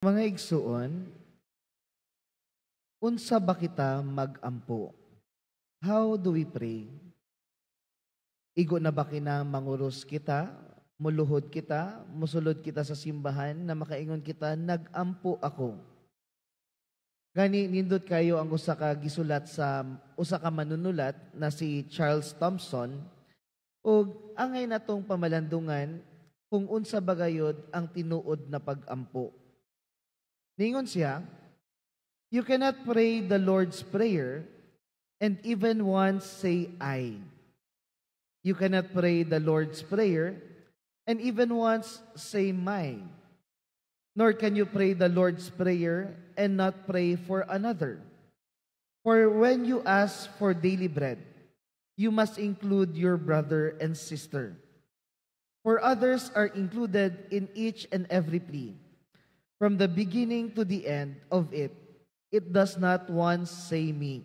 Mga igsuon, unsa ba kita magampo? How do we pray? Igo na ba kina manguros kita, muluhod kita, musulod kita sa simbahan na makaingon kita, nagampo ako. Gani nindot kayo ang usa ka gisulat sa usa ka manunulat na si Charles Thompson ug angay natong pamalandungan kung unsa bagayod ang tinuod na pagampo. Ningon siya, you cannot pray the Lord's Prayer and even once say I. You cannot pray the Lord's Prayer and even once say my. Nor can you pray the Lord's Prayer and not pray for another. For when you ask for daily bread, you must include your brother and sister. For others are included in each and every plea. From the beginning to the end of it, it does not once say me.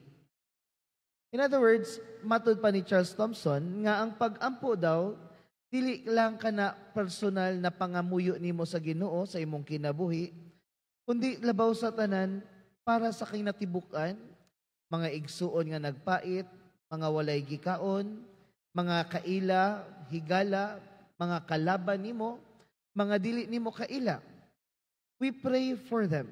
In other words, matud pa ni Charles Thompson, nga ang pag-ampo daw, dili lang ka na personal na pangamuyo nimo sa Ginoo sa imong kinabuhi, kundi labaw sa tanan para sa kinatibukan, mga igsuon nga nagpait, mga walay gikaon, mga kaila, higala, mga kalaban nimo, mga dili nimo kaila. We pray for them.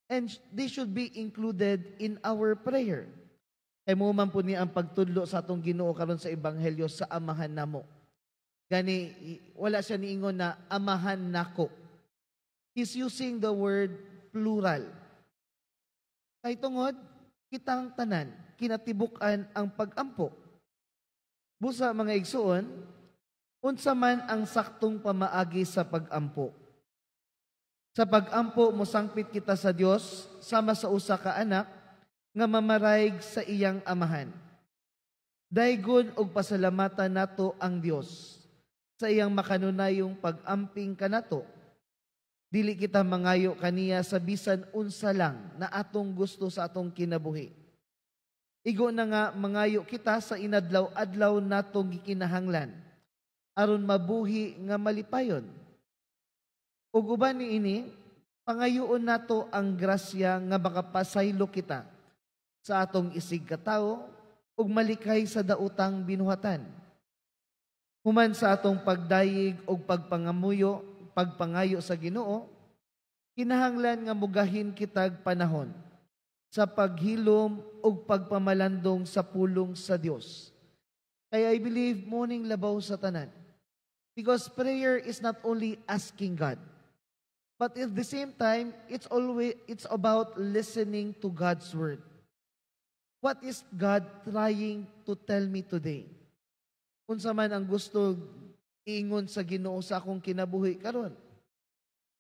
And they should be included in our prayer. Kay mo man po niya ang pagtudlo sa atong Ginoo karon sa ebanghelyo sa amahan namo. Gani wala siya niingon na amahan nako. He's using the word plural. Kay tungod kitang tanan kinatibukan ang pagampo. Busa mga igsuon, unsa man ang saktong pamaagi sa pagampo. Sa pagampo mosangpit kita sa Dios sama sa usa ka anak nga mamarayg sa iyang amahan. Daygon og pasalamatan nato ang Dios sa iyang makanunayong pag-amping kanato. Dili kita mangayo kaniya sa bisan unsa lang na atong gusto sa atong kinabuhi. Igo na nga mangayo kita sa inadlaw-adlaw natong gikinahanglan aron mabuhi nga malipayon. Ug uban niini, pangayoon nato ang grasya nga makapasaylo kita sa atong isig katawo ug malikay sa daotang binuhatan. Human sa atong pagdayig ug pagpangamuyo, pagpangayo sa Ginoo, kinahanglan nga mugahin kitag panahon sa paghilom ug pagpamalandong sa pulong sa Dios. Kaya I believe morning labaw sa tanan. Because prayer is not only asking God, but at the same time, it's about listening to God's word. What is God trying to tell me today? Unsa man ang gusto iingon sa Ginoo sa akong kinabuhi karon?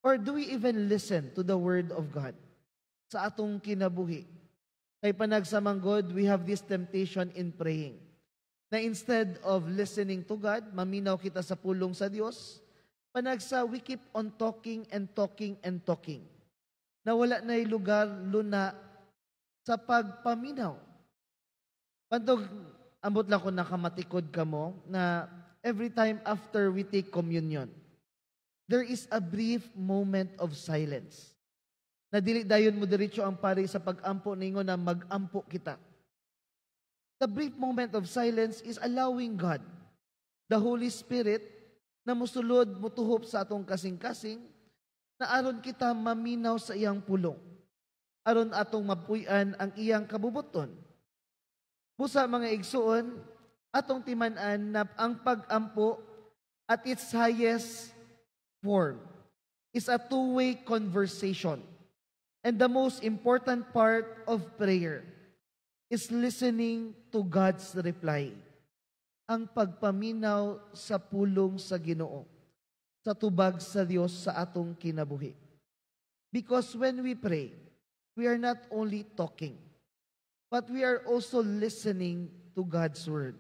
Or do we even listen to the word of God sa atong kinabuhi? Kay panagsamanggod, we have this temptation in praying. Na instead of listening to God, maminaw kita sa pulong sa Dios, panagsa, we keep on talking and talking and talking. Na wala na'y lugar, luna, sa pagpaminaw. Pantog, ambot lang ko nakamatikod ka mo, na every time after we take communion, there is a brief moment of silence. Na dili dayon mo diretso ang pari sa pag-ampo ningo na mag-ampo kita. The brief moment of silence is allowing God, the Holy Spirit, na musulod, mutuhop sa atong kasing-kasing, na aron kita maminaw sa iyang pulong. Aron atong mapuy-an ang iyang kabubuton. Busa mga igsuon, atong timan-an na ang pag-ampo at its highest form is a two-way conversation. And the most important part of prayer is listening to God's reply. Ang pagpaminaw sa pulong sa Ginoo, sa tubag sa Dios sa atong kinabuhi. Because when we pray, we are not only talking, but we are also listening to God's word.